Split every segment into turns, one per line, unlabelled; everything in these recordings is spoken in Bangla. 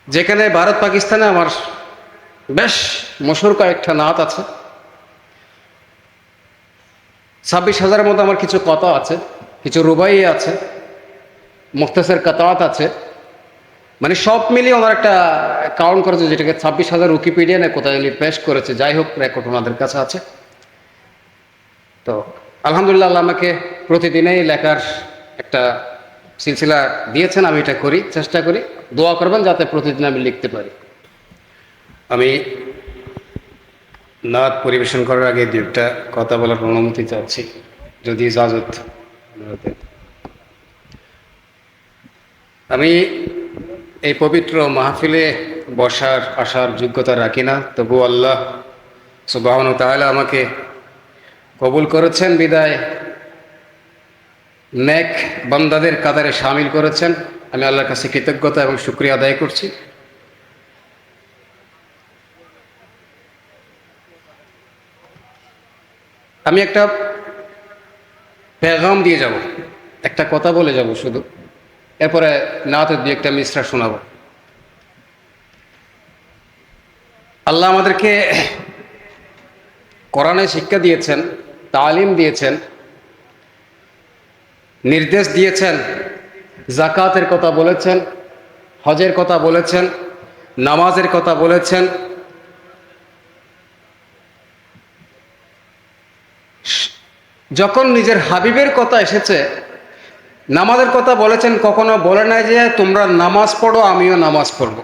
যেখানে ভারত পাকিস্তানে আমার বেশ মশহুর কয়েকটা নাত আছে। 26,000-এর মতো আমার কিছু কথা আছে, কিছু রুবাই আছে, মুখতাসার কাতাত আছে। মানে সব মিলিয়ে ওনার একটা কাউন্ট করেছে, যেটাকে 26,000 উইকিপিডিয়ানে কোথায় পেশ করেছে। যাই হোক, রেকর্ড ওনাদের কাছে আছে। তো আলহামদুলিল্লাহ, আল্লাহ আমাকে প্রতিদিনেই লেখার একটা সিলসিলা দিয়েছেন। আমি এটা করি, চেষ্টা করি। দোয়া করবেন যাতে প্রতিদিন আমি লিখতে পারি। আমি নাত পরিবেশন করার আগে দু একটা কথা বলার অনুমতি চাচ্ছি, যদি ইজাজত দেন। আমি এই পবিত্র মাহফিলে বসার আসার যোগ্যতা রাখি না, তবু আল্লাহ সুবহানাহু ওয়া তাআলা আমাকে কবুল করেছেন বিদায় নেক বান্দাদের কাতারে শামিল করেছেন। আমি আল্লাহর কাছে কৃতজ্ঞতা এবং শুকরিয়া আদায় করছি। আমি একটা পেগাম দিয়ে যাব, একটা কথা বলে যাব শুধু, এরপরে নাতের দিয়ে একটা মিসরা শোনাবো। আল্লাহ আমাদেরকে কোরআনে শিক্ষা দিয়েছেন, তালিম দিয়েছেন, নির্দেশ দিয়েছেন, জাকাতের কথা বলেছেন, হজের কথা বলেছেন, নামাজের কথা বলেছেন। যখন নিজের হাবিবের কথা এসেছে, নামাজের কথা বলেছেন, কখনো বলে নাই যে তোমরা নামাজ পড়ো আমিও নামাজ পড়ব।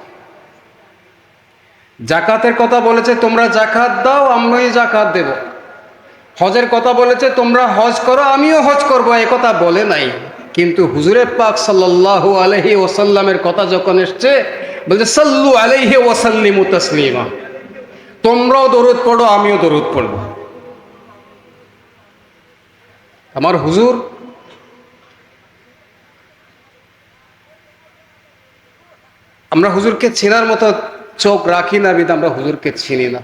জাকাতের কথা বলেছে, তোমরা জাকাত দাও আমিও জাকাত দেব। হজের কথা বলেছে, তোমরা হজ করো আমিও হজ করব, এ কথা বলে নাই। কিন্তু হুজুরে পাক সাল্লাল্লাহু আলাইহি ওয়াসাল্লামের কথা যখন এসছে, বলছে সাল্লু আলাইহি ওয়াসাল্লিমু তাসলিমা, তোমরাও দরুদ পড়ো আমিও দরুদ পড়ব। আমার হুজুর আমরা হুজুরকে চেনার মতো চোখ রাখি না, বিধ আমরা হুজুরকে চিনি না।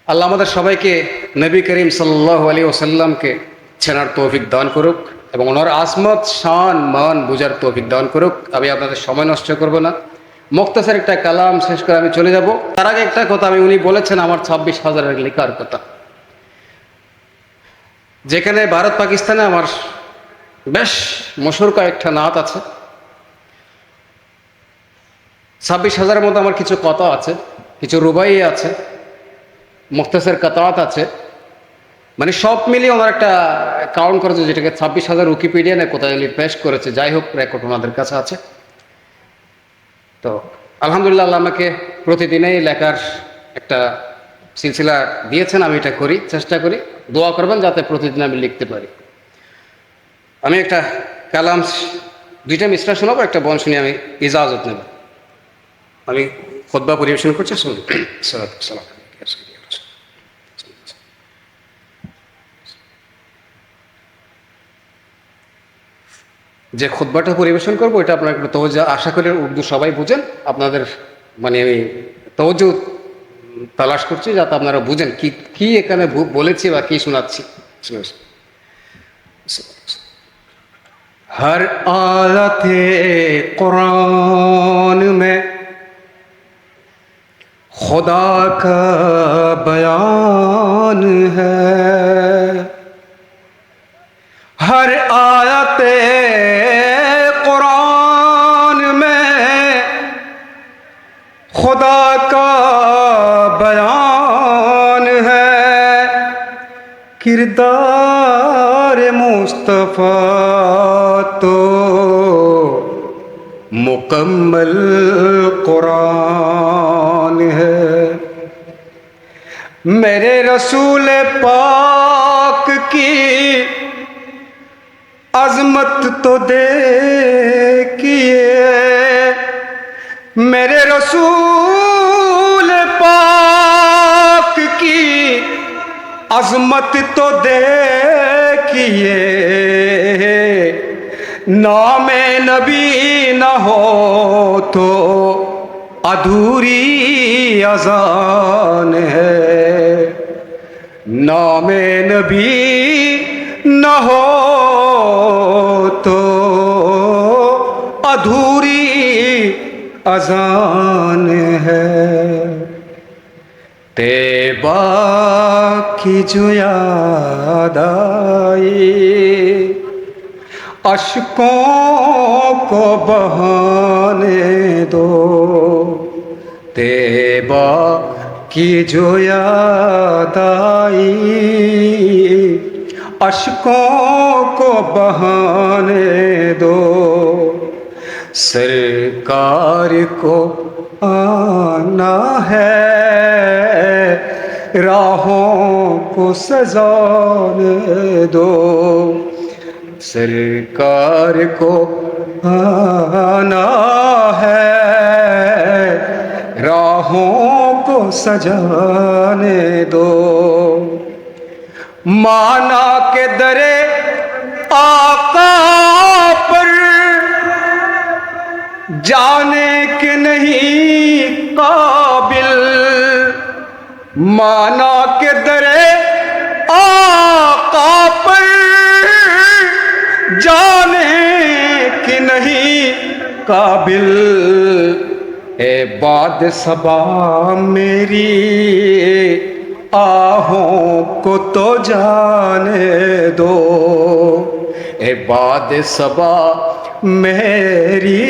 আল্লাহ আমাদের সবাইকে নবী করিম সাল্লাল্লাহু আলাইহি ওয়াসাল্লামকে চেনার তৌফিক দান করুক এবং ওনার আজমত শান মান বুঝার তৌফিক দান করুক। আমি আপনাদের সময় নষ্ট করব না, মুখতাসার একটা কালাম শেষ করে আমি চলে যাব। তার আগে একটা কথা, উনি বলেছেন আমার 26,000-এর লেখার কথা। যেখানে ভারত পাকিস্তানে আমার বেশ মশহুর কয়েকটা নাত আছে। 26,000-এর মতো আমার কিছু কথা আছে, কিছু রুবাই আছে, মুখতাসার কাতাত আছে। মানে সব মিলিয়ে ওনার একটা কাউন্ট করেছে, যেটাকে 26,000 উইকিপিডিয়ানে কোথায় পেশ করেছে। যাই হোক, রেকর্ড ওনাদের কাছে আছে। তো আলহামদুলিল্লাহ, আল্লাহ আমাকে প্রতিদিনেই লেখার একটা সিলসিলা দিয়েছেন। আমি এটা করি, চেষ্টা করি। দোয়া করবেন যাতে প্রতিদিন আমি লিখতে পারি। আমি একটা কালাম, দুইটা মিসরা শোনাবো, একটা বন শুনি আমি ইজাজত নেব। আমি খুতবা পরিবেশন করছি, শুনুন। সালাম। যে খুতবাটা পরিবেশন করবো, এটা আপনার একটু তওজ্জু, আশা করি উর্দু সবাই বুঝেন। আপনাদের মানে আমি তওজ্জু তালাশ করছি যাতে আপনারা বুঝেন কি কি এখানে বলেছি বা কি শোনাচ্ছি। हर आयते कुरान में खुदा का बयान है। हर आयते कुरान में खुदा का बयान है। किरदार मुस्तफ़ा तो मुकम्मल कुरान है। मेरे रसूल पाक की अजमत तो देखिए, मेरे रसूल पाक की अजमत तो देखिए। नाम नबी न हो तो अधूरी अजान है। नाम नबी न हो तो अधूरी
अजान है। तैबा की जो याद आई अश्कों को बहाने दो। तैबा की जो याद आई अश्कों को बहाने दो। सरकार को आना है राहों को सजाने दो। सरकार को आना है राहों को सजाने दो। माना के दरे आका पर जाने के नहीं काबिल। माना के दरे आका पर जाने की नहीं काबिल। ए बाद सबा मेरी आहों को तो जाने दो। ए बाद सबा मेरी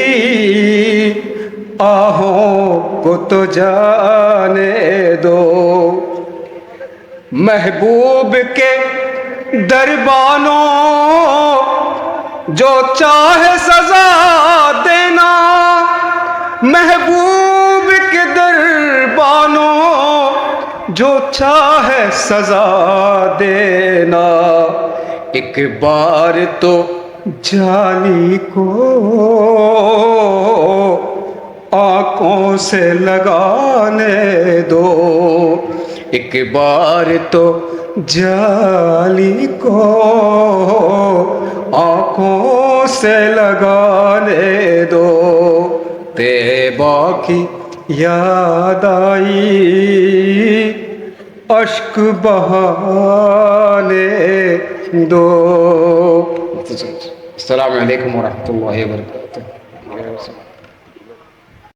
आहों को तो जाने दो। महबूब के दरबानों जो चाहे सजा देना। महबूब के दरबानों जो चाहे सजा देना। एक बार तो जाली को आंखों से लगाने दो। एक बार तो जाली को आंखों से लगाने दो। तैबा की याद आई अश्क बहाने दो।
अस्सलामु अलैकुम वरहमतुल्लाहि वबरकातुहू।